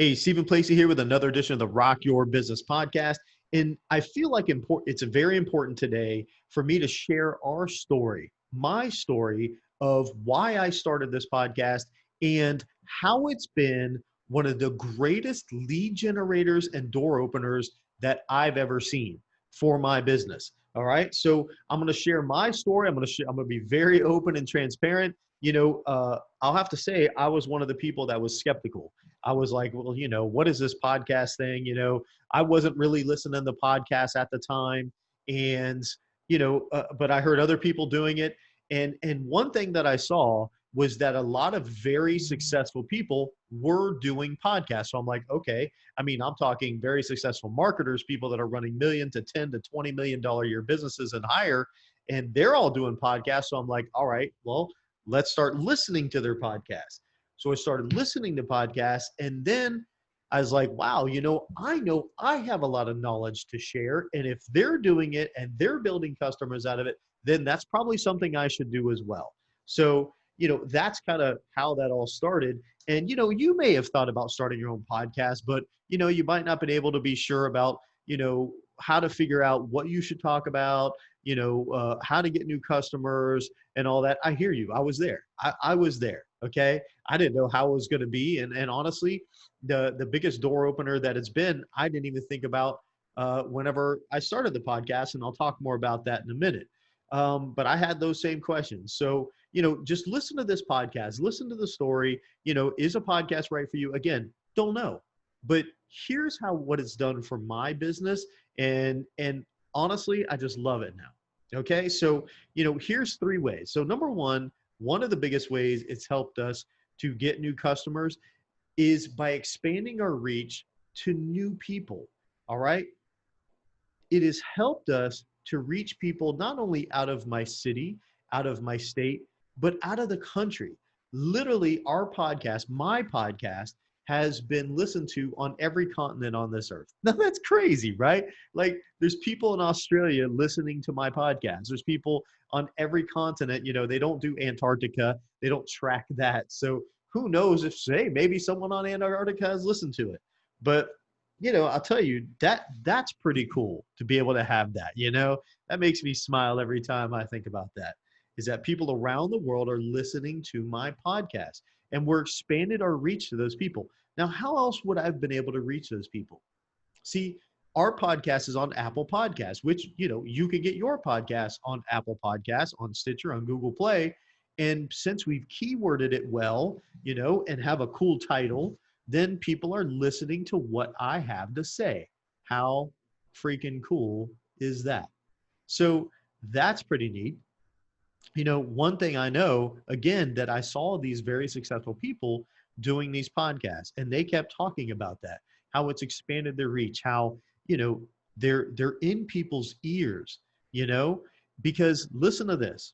Hey, Stephen Placey here with another edition of the Rock Your Business podcast. And I feel like it's very important today for me to share our story, my story of why I started this podcast and how it's been one of the greatest lead generators and door openers that I've ever seen for my business. All right. So I'm going to share my story. I'm going to be very open and transparent. I'll have to say I was one of the people that was skeptical. I was like, well, what is this podcast thing? I wasn't really listening to podcasts at the time. And, but I heard other people doing it. And one thing that I saw was that a lot of very successful people were doing podcasts. So I'm like, okay, I'm talking very successful marketers, people that are running million to 10 to $20 million a year businesses and higher, and they're all doing podcasts. So I'm like, all right, well, let's start listening to their podcasts. So I started listening to podcasts, and then I was like, wow, I know I have a lot of knowledge to share. And if they're doing it and they're building customers out of it, then that's probably something I should do as well. So, that's kind of how that all started. And, you may have thought about starting your own podcast, but, you might not been able to be sure about, how to figure out what you should talk about, how to get new customers and all that. I hear you. I was there. I was there. Okay. I didn't know how it was going to be. And honestly, the biggest door opener that it's been, I didn't even think about whenever I started the podcast, and I'll talk more about that in a minute. But I had those same questions. So, just listen to this podcast, listen to the story. Is a podcast right for you? Again, don't know. But here's what it's done for my business. And honestly, I just love it now. Okay. So, here's 3 ways. So number one of the biggest ways it's helped us to get new customers is by expanding our reach to new people. All right. It has helped us to reach people not only out of my city, out of my state, but out of the country. Literally, our podcast, my podcast, has been listened to on every continent on this earth. Now that's crazy, right? Like there's people in Australia listening to my podcast. There's people on every continent. They don't do Antarctica. They don't track that. So who knows if, say, maybe someone on Antarctica has listened to it. But, I'll tell you that's pretty cool to be able to have that, that makes me smile every time I think about that, is that people around the world are listening to my podcast, and we're expanded our reach to those people. Now, how else would I have been able to reach those people? See, our podcast is on Apple Podcasts, which, you can get your podcast on Apple Podcasts, on Stitcher, on Google Play. And since we've keyworded it well, and have a cool title, then people are listening to what I have to say. How freaking cool is that? So that's pretty neat. One thing I know, again, that I saw these very successful people doing these podcasts, and they kept talking about that, how it's expanded their reach, how, they're in people's ears, because listen to this.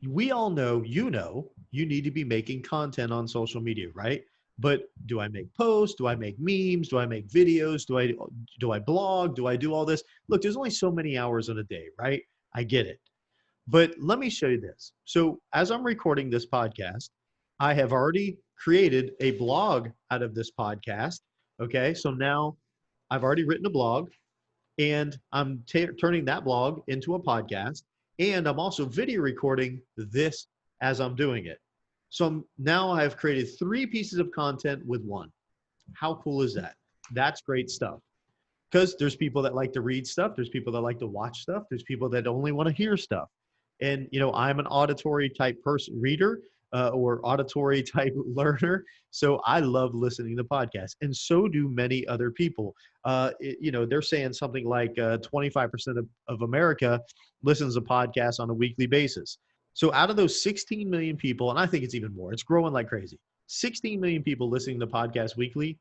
We all know, you need to be making content on social media, right? But do I make posts? Do I make memes? Do I make videos? Do I blog? Do I do all this? Look, there's only so many hours in a day, right? I get it. But let me show you this. So as I'm recording this podcast, I have already created a blog out of this podcast. Okay. So now I've already written a blog, and I'm turning that blog into a podcast. And I'm also video recording this as I'm doing it. So now I've created 3 pieces of content with one. How cool is that? That's great stuff. Because there's people that like to read stuff. There's people that like to watch stuff. There's people that only want to hear stuff. And, I'm an auditory type reader or auditory type learner. So I love listening to podcasts, and so do many other people. They're saying something like 25% of America listens to podcasts on a weekly basis. So out of those 16 million people, and I think it's even more, it's growing like crazy. 16 million people listening to podcasts weekly.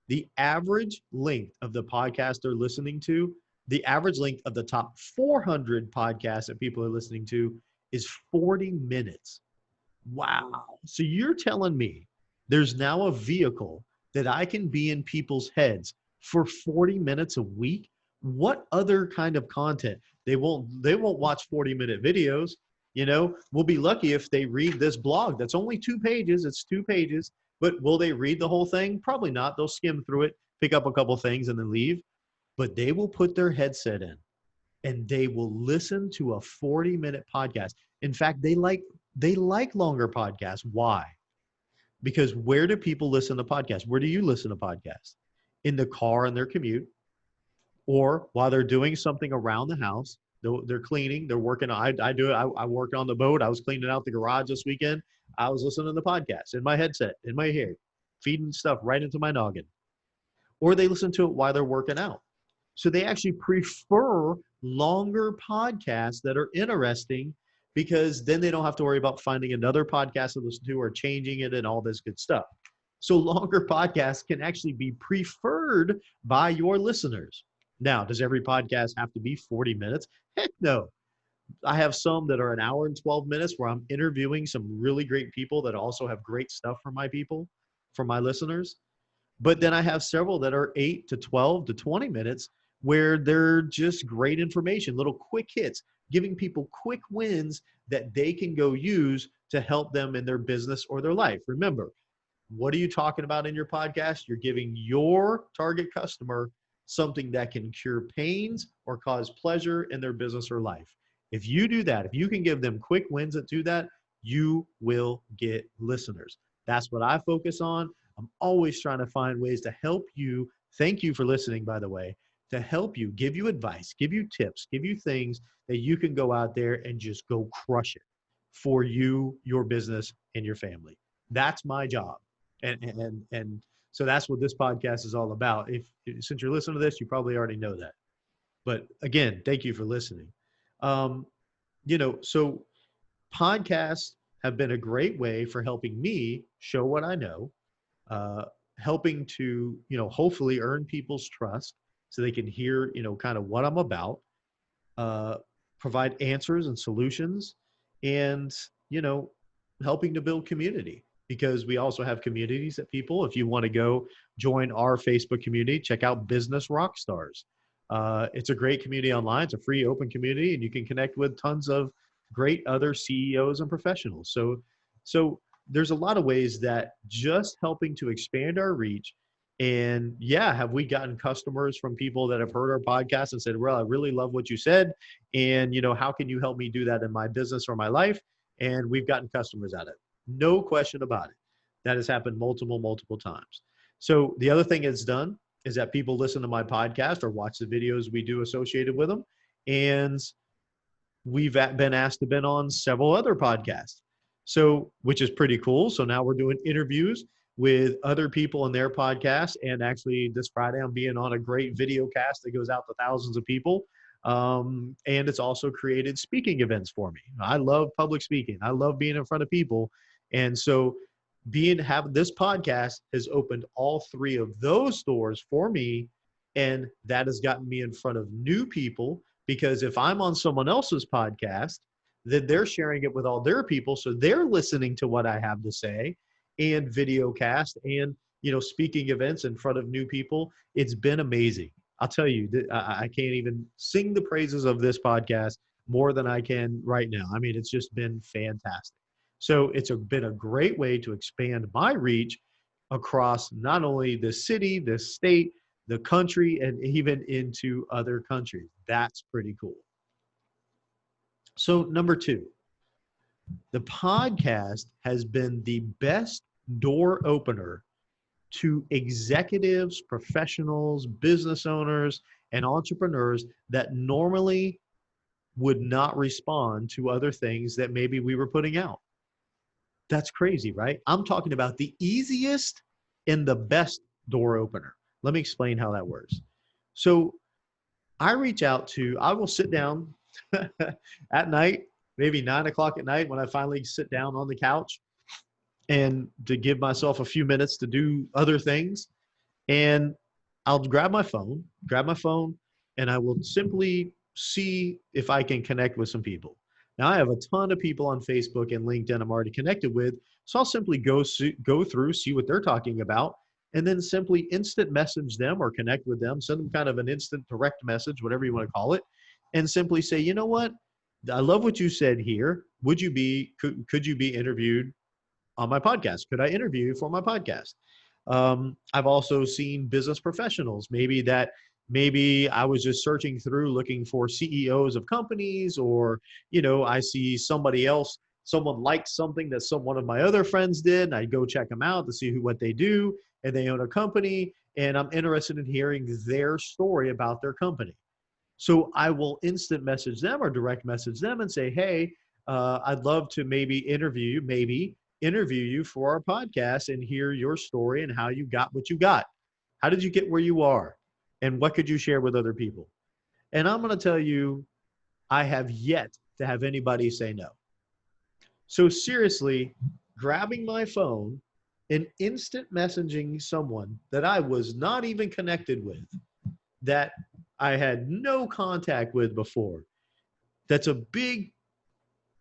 The average length of the podcast they're listening to, the average length of the top 400 podcasts that people are listening to is 40 minutes. Wow. So you're telling me there's now a vehicle that I can be in people's heads for 40 minutes a week? What other kind of content? They won't watch 40-minute videos. We'll be lucky if they read this blog. That's only 2 pages. It's 2 pages. But will they read the whole thing? Probably not. They'll skim through it, pick up a couple things, and then leave. But they will put their headset in and they will listen to a 40-minute podcast. In fact, they like longer podcasts. Why? Because where do people listen to podcasts? Where do you listen to podcasts? In the car in their commute, or while they're doing something around the house. They're cleaning, they're working. I do it. I work on the boat. I was cleaning out the garage this weekend. I was listening to the podcast in my headset, in my hair, feeding stuff right into my noggin. Or they listen to it while they're working out. So they actually prefer longer podcasts that are interesting, because then they don't have to worry about finding another podcast to listen to or changing it and all this good stuff. So longer podcasts can actually be preferred by your listeners. Now, does every podcast have to be 40 minutes? Heck no. I have some that are an hour and 12 minutes where I'm interviewing some really great people that also have great stuff for my people, for my listeners. But then I have several that are 8 to 12 to 20 minutes where they're just great information, little quick hits, giving people quick wins that they can go use to help them in their business or their life. Remember, what are you talking about in your podcast? You're giving your target customer something that can cure pains or cause pleasure in their business or life. If you do that, if you can give them quick wins that do that, you will get listeners. That's what I focus on. I'm always trying to find ways to help you. Thank you for listening, by the way, to help you, give you advice, give you tips, give you things that you can go out there and just go crush it for you, your business, and your family. That's my job. And so that's what this podcast is all about. If since you're listening to this, you probably already know that. But again, thank you for listening. Um, so podcasts have been a great way for helping me show what I know, uh, helping to, hopefully earn people's trust so they can hear, kind of what I'm about, uh, provide answers and solutions, and, you know, helping to build community, because we also have communities that people, if you want to go join our Facebook community, check out Business Rockstars. It's a great community online. It's a free open community, and you can connect with tons of great other CEOs and professionals. So there's a lot of ways that just helping to expand our reach. And yeah, have we gotten customers from people that have heard our podcast and said, well, I really love what you said. And, how can you help me do that in my business or my life? And we've gotten customers out of it. No question about it. That has happened multiple times. So the other thing it's done is that people listen to my podcast or watch the videos we do associated with them. And we've been asked to be on several other podcasts. So, which is pretty cool. So now we're doing interviews with other people in their podcasts. And actually this Friday, I'm being on a great video cast that goes out to thousands of people. And it's also created speaking events for me. I love public speaking. I love being in front of people. And so having this podcast has opened all three of those doors for me. And that has gotten me in front of new people, because if I'm on someone else's podcast, then they're sharing it with all their people. So they're listening to what I have to say, and video cast and, speaking events in front of new people. It's been amazing. I'll tell you, I can't even sing the praises of this podcast more than I can right now. I mean, it's just been fantastic. So it's been a great way to expand my reach across not only the city, the state, the country, and even into other countries. That's pretty cool. So number 2, the podcast has been the best door opener to executives, professionals, business owners, and entrepreneurs that normally would not respond to other things that maybe we were putting out. That's crazy, right? I'm talking about the easiest and the best door opener. Let me explain how that works. So I will sit down at night, maybe 9 o'clock at night, when I finally sit down on the couch, and to give myself a few minutes to do other things. And I'll grab my phone, and I will simply see if I can connect with some people. Now, I have a ton of people on Facebook and LinkedIn I'm already connected with. So I'll simply go through, see what they're talking about, and then simply instant message them or connect with them, send them kind of an instant direct message, whatever you want to call it, and simply say, you know what? I love what you said here. Could you be interviewed on my podcast? Could I interview you for my podcast? I've also seen business professionals, maybe I was just searching through looking for CEOs of companies, or, I see somebody else, someone liked something that one of my other friends did, and I go check them out to see what they do, and they own a company, and I'm interested in hearing their story about their company. So I will instant message them or direct message them and say, hey, I'd love to maybe interview you for our podcast and hear your story and how you got what you got. How did you get where you are? And what could you share with other people? And I'm going to tell you, I have yet to have anybody say no. So seriously, grabbing my phone and instant messaging someone that I was not even connected with, that I had no contact with before, that's a big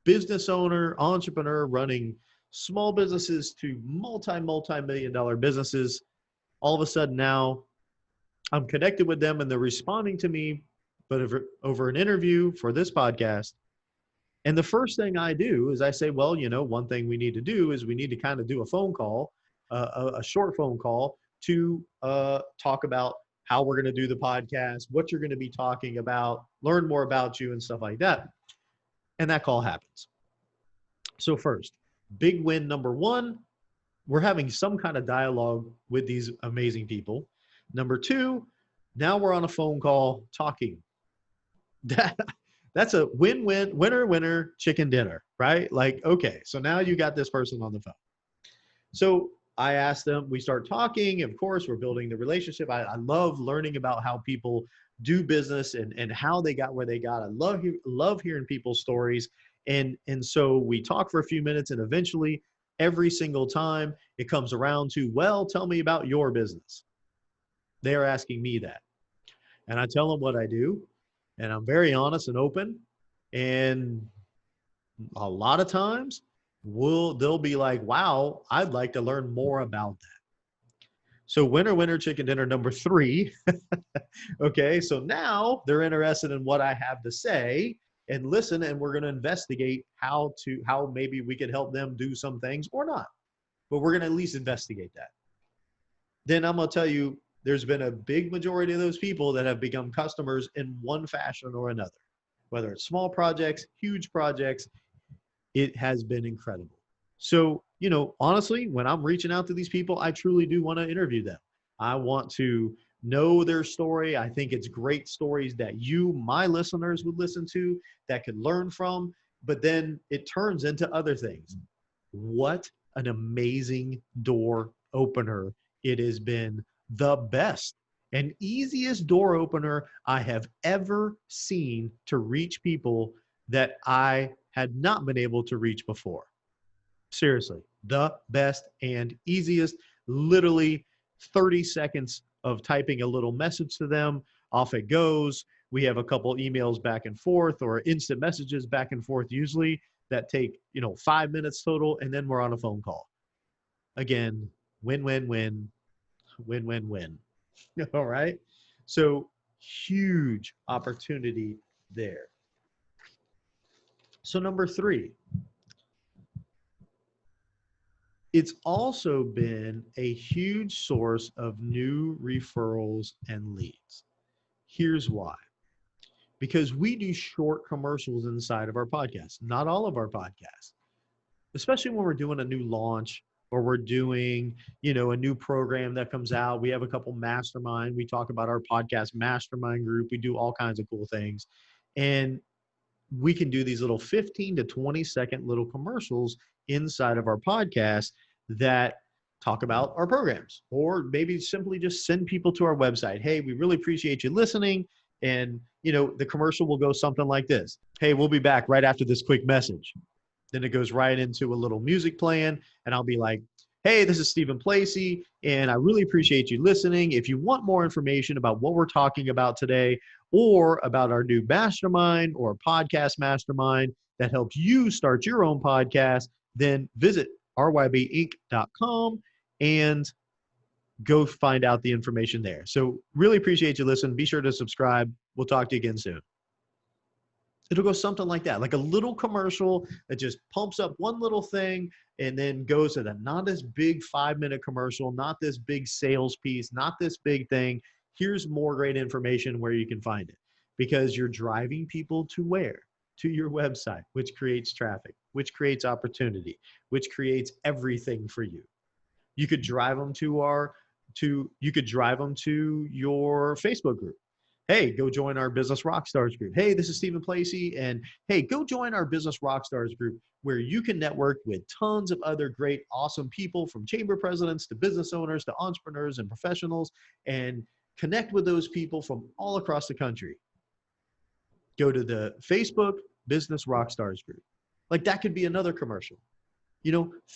business owner, entrepreneur running small businesses to multi-million dollar businesses. All of a sudden now I'm connected with them and they're responding to me, but over an interview for this podcast. And the first thing I do is I say, well, one thing we need to do is we need to kind of do a phone call, a short phone call to talk about how we're going to do the podcast, what you're going to be talking about, learn more about you and stuff like that. And that call happens. So first, big win number one, we're having some kind of dialogue with these amazing people. Number two, now we're on a phone call talking. That's a win-win, winner, chicken dinner, right? Like, okay, so now you got this person on the phone. So I asked them, we start talking. Of course, we're building the relationship. I love learning about how people do business and how they got where they got. I love hearing people's stories. And so we talk for a few minutes, and eventually every single time it comes around to, well, tell me about your business. They're asking me that. And I tell them what I do. And I'm very honest and open. And a lot of times they'll be like, wow, I'd like to learn more about that. So winner, chicken dinner number three. Okay, so now they're interested in what I have to say and listen, and we're going to investigate how maybe we could help them do some things or not. But we're going to at least investigate that. Then I'm going to tell you, there's been a big majority of those people that have become customers in one fashion or another, whether it's small projects, huge projects. It has been incredible. So, honestly, when I'm reaching out to these people, I truly do want to interview them. I want to know their story. I think it's great stories that you, my listeners, would listen to, that could learn from, but then it turns into other things. What an amazing door opener it has been. The best and easiest door opener I have ever seen to reach people that I had not been able to reach before. Seriously, the best and easiest, literally 30 seconds of typing a little message to them, off it goes. We have a couple emails back and forth, or instant messages back and forth usually, that take 5 minutes total, and then we're on a phone call. Again, win, win, win, win, win, win. All right. So huge opportunity there. So number three, it's also been a huge source of new referrals and leads. Here's why. Because we do short commercials inside of our podcast, not all of our podcasts, especially when we're doing a new launch or we're doing, a new program that comes out. We have a couple mastermind. We talk about our podcast mastermind group. We do all kinds of cool things. And we can do these little 15 to 20 second little commercials inside of our podcast that talk about our programs, or maybe simply just send people to our website. Hey, we really appreciate you listening. And, the commercial will go something like this. Hey, we'll be back right after this quick message. Then it goes right into a little music playing, and I'll be like, hey, this is Stephen Placey, and I really appreciate you listening. If you want more information about what we're talking about today, or about our new mastermind or podcast mastermind that helps you start your own podcast, then visit rybinc.com and go find out the information there. So really appreciate you listening. Be sure to subscribe. We'll talk to you again soon. It'll go something like that, like a little commercial that just pumps up one little thing and then goes to the not this big 5-minute commercial, not this big sales piece, not this big thing. Here's more great information where you can find it, because you're driving people to where? To your website, which creates traffic, which creates opportunity, which creates everything for you. You could drive them to you could drive them to your Facebook group. Hey, go join our Business Rockstars group. Hey, this is Stephen Placey, and hey, go join our Business Rockstars group where you can network with tons of other great, awesome people, from chamber presidents to business owners to entrepreneurs and professionals, and connect with those people from all across the country. Go to the Facebook Business Rockstars group. Like, that could be another commercial.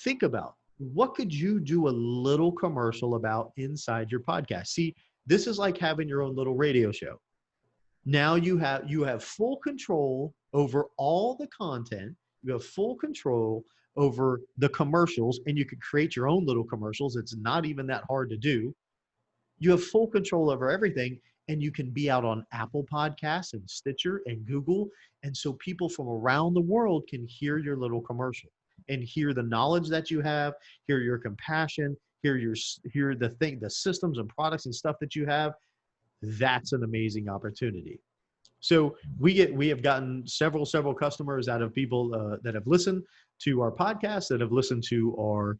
Think about, what could you do a little commercial about inside your podcast? See, this is like having your own little radio show. Now you have full control over all the content. You have full control over the commercials, and you can create your own little commercials. It's not even that hard to do. You have full control over everything, and you can be out on Apple Podcasts and Stitcher and Google. And so people from around the world can hear your little commercial and hear the knowledge that you have, hear your compassion, hear the systems and products and stuff that you have. That's an amazing opportunity. So we have gotten several customers out of people that have listened to our podcast, that have listened to our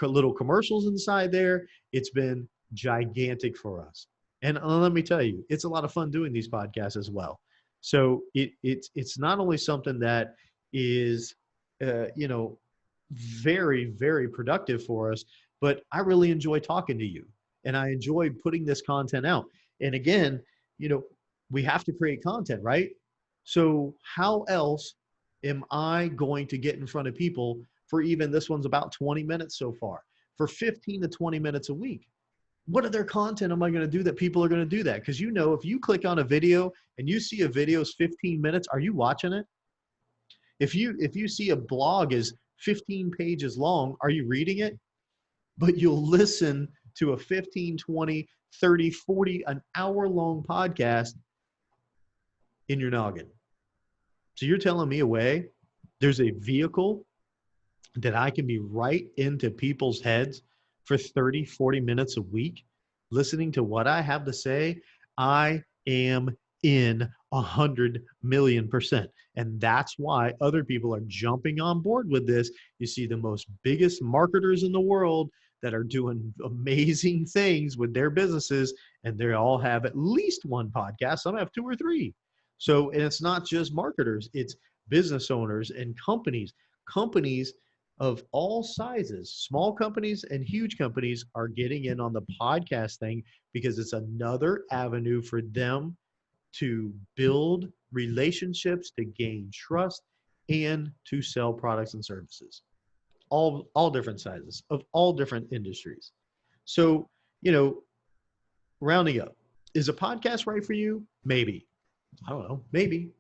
little commercials inside there. It's been gigantic for us. And let me tell you, it's a lot of fun doing these podcasts as well. So it's not only something that is, very, very productive for us, but I really enjoy talking to you, and I enjoy putting this content out. And again, we have to create content, right? So how else am I going to get in front of people for, even this one's about 20 minutes so far, for 15 to 20 minutes a week? What other content am I going to do that people are going to do that? Because if you click on a video and you see a video is 15 minutes, are you watching it? If you see a blog is 15 pages long, are you reading it? But you'll listen to a 15, 20, 30, 40, an hour-long podcast in your noggin. So you're telling me there's a vehicle that I can be right into people's heads for 30, 40 minutes a week, listening to what I have to say? I am in 100,000,000%. And that's why other people are jumping on board with this. You see the most biggest marketers in the world that are doing amazing things with their businesses, and they all have at least one podcast. Some have 2 or 3. So, and it's not just marketers, it's business owners and companies of all sizes. Small companies and huge companies are getting in on the podcast thing because it's another avenue for them to build relationships, to gain trust, and to sell products and services. All different sizes, of all different industries. So, rounding up, is a podcast right for you? Maybe. I don't know. Maybe.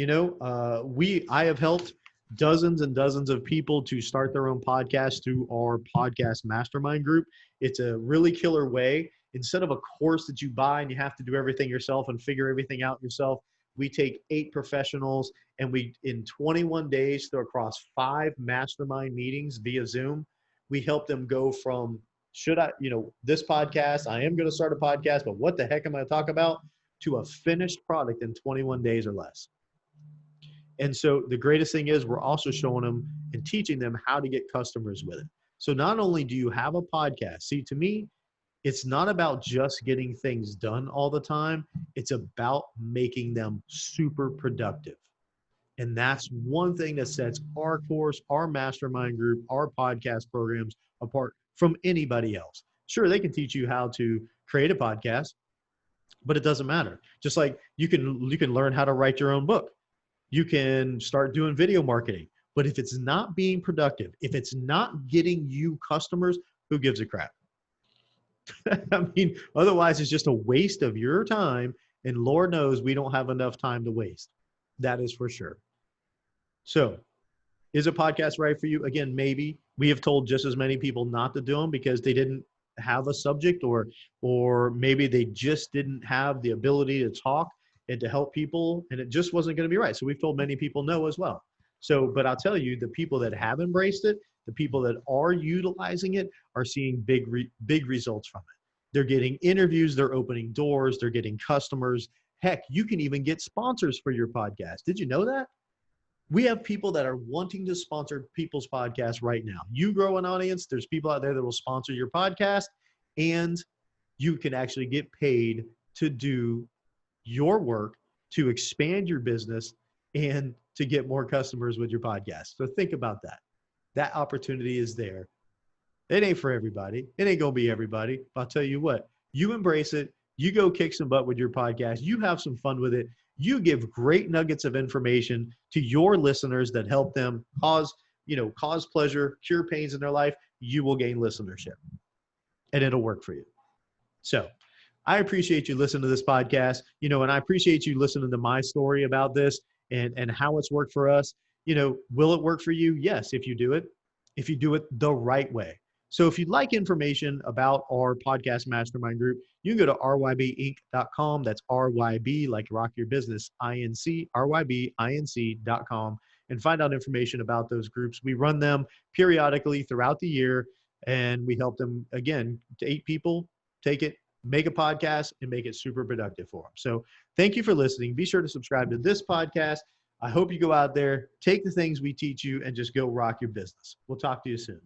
I have helped dozens and dozens of people to start their own podcast through our podcast mastermind group. It's a really killer way. Instead of a course that you buy and you have to do everything yourself and figure everything out yourself, we take 8 professionals, and we, in 21 days, across 5 mastermind meetings via Zoom, we help them go from, this podcast, I am going to start a podcast, but what the heck am I going to talk about, to a finished product in 21 days or less. And so the greatest thing is we're also showing them and teaching them how to get customers with it. So not only do you have a podcast, see, to me, it's not about just getting things done all the time. It's about making them super productive. And that's one thing that sets our course, our mastermind group, our podcast programs apart from anybody else. Sure, they can teach you how to create a podcast, but it doesn't matter. Just like you can learn how to write your own book. You can start doing video marketing. But if it's not being productive, if it's not getting you customers, who gives a crap? I mean, otherwise it's just a waste of your time, and Lord knows we don't have enough time to waste. That is for sure. So, is a podcast right for you? Again, maybe. We have told just as many people not to do them because they didn't have a subject, or maybe they just didn't have the ability to talk. and to help people, and it just wasn't going to be right. So we've told many people no as well. So, but I'll tell you, the people that have embraced it, the people that are utilizing it, are seeing big results from it. They're getting interviews, they're opening doors, they're getting customers. Heck, you can even get sponsors for your podcast. Did you know that? We have people that are wanting to sponsor people's podcasts right now. You grow an audience, there's people out there that will sponsor your podcast, and you can actually get paid to do your work, to expand your business, and to get more customers with your podcast. So think about that. That opportunity is there. It ain't for everybody. It ain't going to be everybody. But I'll tell you what, you embrace it. You go kick some butt with your podcast. You have some fun with it. You give great nuggets of information to your listeners that help them cause pleasure, cure pains in their life. You will gain listenership, and it'll work for you. So I appreciate you listening to this podcast, and I appreciate you listening to my story about this and how it's worked for us. Will it work for you? Yes, if you do it the right way. So if you'd like information about our podcast mastermind group, you can go to rybinc.com. That's RYB, like Rock Your Business, INC, RYBINC.com, and find out information about those groups. We run them periodically throughout the year, and we help them, again, to 8 people, take it, make a podcast, and make it super productive for them. So thank you for listening. Be sure to subscribe to this podcast. I hope you go out there, take the things we teach you, and just go rock your business. We'll talk to you soon.